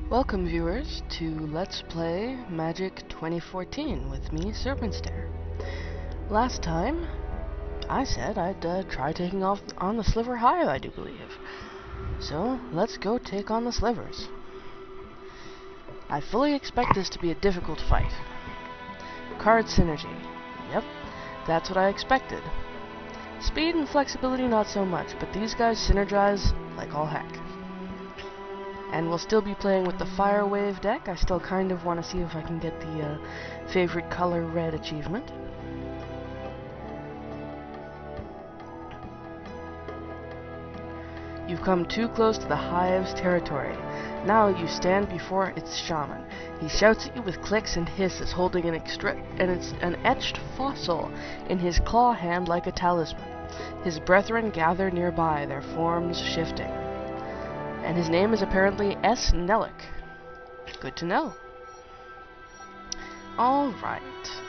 Welcome viewers to Let's Play Magic 2014 with me, Serpentstare. Last time, I said I'd try taking off on the Sliver Hive, I do believe. So, let's go take on the Slivers. I fully expect this to be a difficult fight. Card synergy. Yep, that's what I expected. Speed and flexibility not so much, but these guys synergize like all heck. And we'll still be playing with the Fire Wave deck. I still kind of want to see if I can get the favorite color red achievement. You've come too close to the Hive's territory. Now you stand before its shaman. He shouts at you with clicks and hisses, holding an etched fossil in his claw hand like a talisman. His brethren gather nearby, their forms shifting. And his name is apparently Ess-Nelek. Good to know. Alright.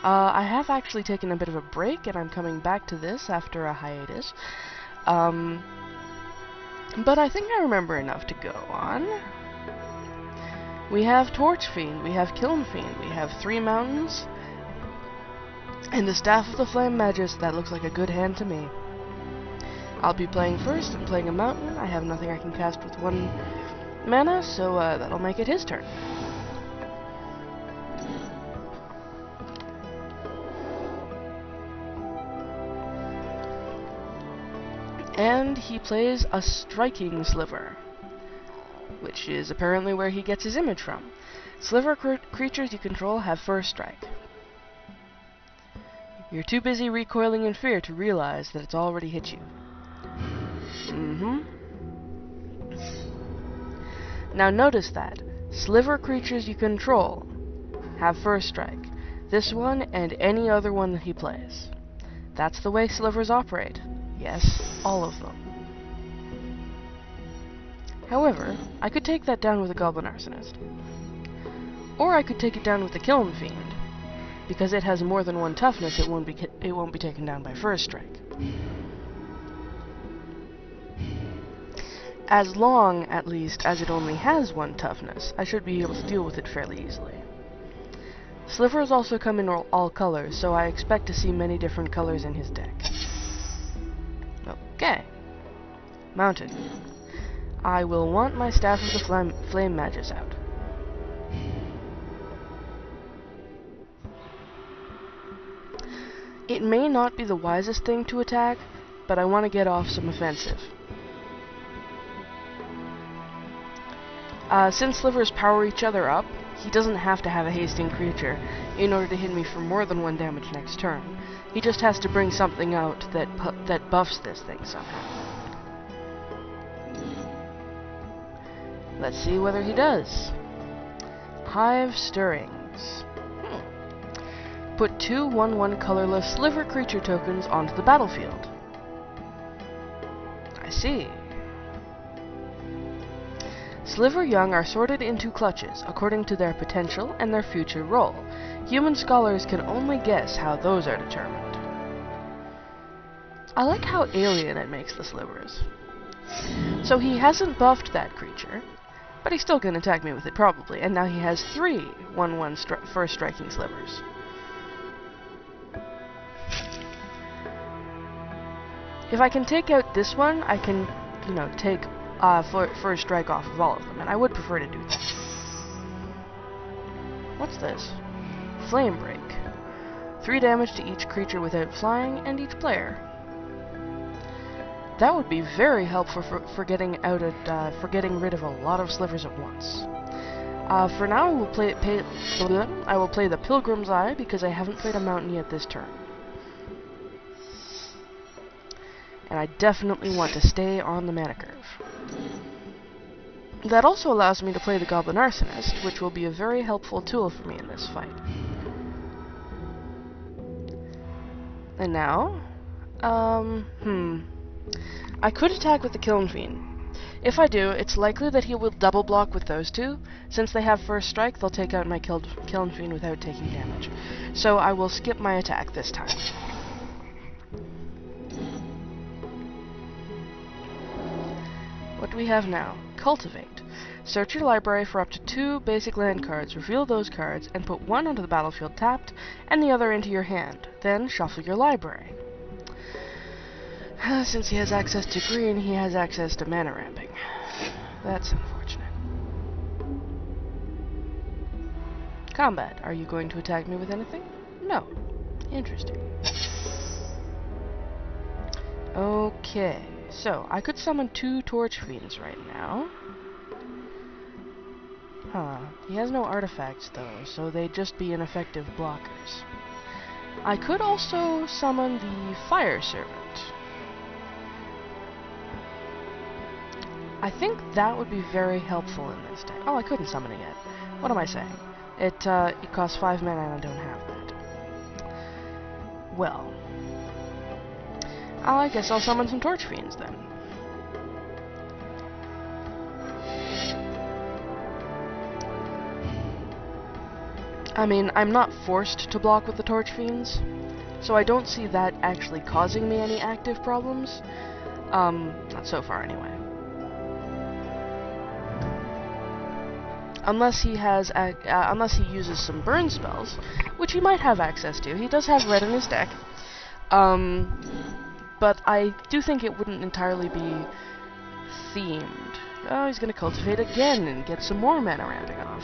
I have actually taken a bit of a break, and I'm coming back to this after a hiatus. But I think I remember enough to go on. We have Torch Fiend, we have Kiln Fiend, we have 3 mountains, and the Staff of the Flame Magus. That looks like a good hand to me. I'll be playing first and playing a mountain. I have nothing I can cast with 1 mana, so that'll make it his turn. And he plays a Striking Sliver, which is apparently where he gets his image from. Sliver creatures you control have first strike. You're too busy recoiling in fear to realize that it's already hit you. Now notice that Sliver creatures you control have first strike. This one and any other one that he plays. That's the way Slivers operate. Yes, all of them. However, I could take that down with a Goblin Arsonist. Or I could take it down with the Kiln Fiend. Because it has more than 1 toughness, it won't be taken down by first strike. As long, at least, as it only has 1 toughness, I should be able to deal with it fairly easily. Slivers also come in all colors, so I expect to see many different colors in his deck. Okay. Mounted. I will want my Staff of the Flame Magus out. It may not be the wisest thing to attack, but I want to get off some offensive. Since Slivers power each other up, he doesn't have to have a hasting creature in order to hit me for more than 1 damage next turn. He just has to bring something out that buffs this thing somehow. Let's see whether he does. Hive Stirrings. Put 2 1/1 colorless Sliver creature tokens onto the battlefield. I see. Sliver young are sorted into clutches, according to their potential and their future role. Human scholars can only guess how those are determined. I like how alien it makes the Slivers. So he hasn't buffed that creature, but he's still gonna attack me with it probably, and now he has 3 1/1 first striking Slivers. If I can take out this one, I can, take first strike off of all of them, and I would prefer to do that. What's this? Flame Break. 3 damage to each creature without flying, and each player. That would be very helpful for getting rid of a lot of Slivers at once. For now, I will play the Pilgrim's Eye because I haven't played a mountain yet this turn. And I definitely want to stay on the mana curve. That also allows me to play the Goblin Arsonist, which will be a very helpful tool for me in this fight. And now, I could attack with the Kiln Fiend. If I do, it's likely that he will double block with those 2. Since they have first strike, they'll take out my Kiln Fiend without taking damage. So I will skip my attack this time. What do we have now? Cultivate. Search your library for up to 2 basic land cards, reveal those cards, and put one onto the battlefield tapped, and the other into your hand. Then shuffle your library. Since he has access to green, he has access to mana ramping. That's unfortunate. Combat. Are you going to attack me with anything? No. Interesting. Okay, so I could summon 2 Torch Fiends right now. Huh. He has no artifacts, though, so they'd just be ineffective blockers. I could also summon the Fire Servant. I think that would be very helpful in this deck. Oh, I couldn't summon it yet. What am I saying? It costs 5 mana and I don't have that. Well, I guess I'll summon some Torch Fiends then. I mean, I'm not forced to block with the Torch Fiends, so I don't see that actually causing me any active problems. Not so far anyway. Unless he has, unless he uses some burn spells, which he might have access to. He does have red in his deck. But I do think it wouldn't entirely be themed. Oh, he's gonna cultivate again and get some more mana ramping off.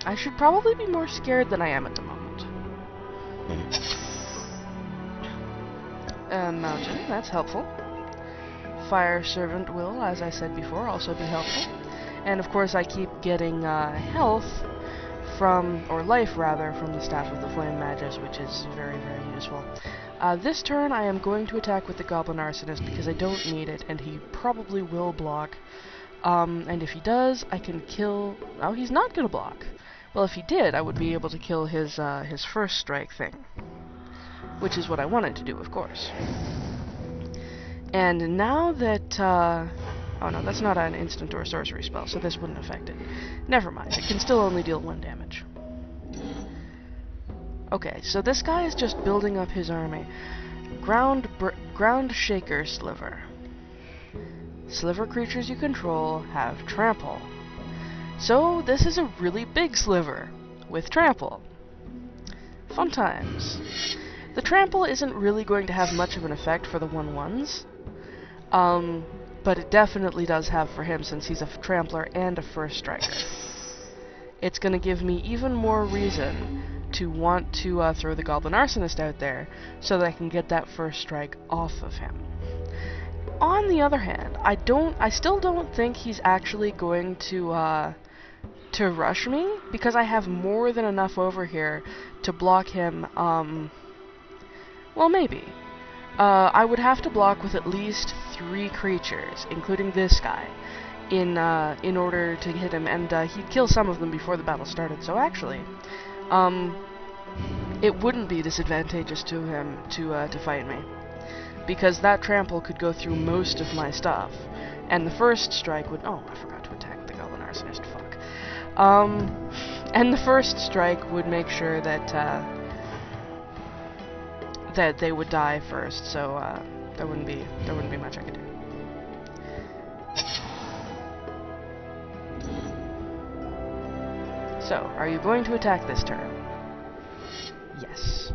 I should probably be more scared than I am at the moment. Mountain, that's helpful. Fire Servant will, as I said before, also be helpful. And of course I keep getting health from, or life rather, from the Staff of the Flame Magus, which is very, very useful. This turn I am going to attack with the Goblin Arsonist because I don't need it, and he probably will block. And if he does, I can kill... Oh, he's not gonna block. Well, if he did, I would be able to kill his first strike thing. Which is what I wanted to do, of course. And now that, oh no, that's not an instant or a sorcery spell, so this wouldn't affect it. Never mind, it can still only deal 1 damage. Okay, so this guy is just building up his army. Ground Shaker Sliver. Sliver creatures you control have trample. So this is a really big sliver with trample. Fun times. The trample isn't really going to have much of an effect for the 1/1s. But it definitely does have for him since he's a trampler and a first striker. It's going to give me even more reason to want to throw the Goblin Arsonist out there so that I can get that first strike off of him. On the other hand, I still don't think he's actually going to rush me because I have more than enough over here to block him. Well, maybe. I would have to block with at least 3 creatures, including this guy, in order to hit him, and he'd kill some of them before the battle started. So actually, it wouldn't be disadvantageous to him to fight me, because that trample could go through most of my stuff, and the first strike would... Oh, I forgot to attack the Goblin Arsonist. Fuck. And the first strike would make sure that that they would die first, so there wouldn't be much I could do. So, are you going to attack this turn? Yes.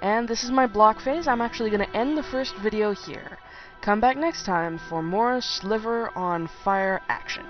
And this is my block phase. I'm actually going to end the first video here. Come back next time for more Sliver on Fire action.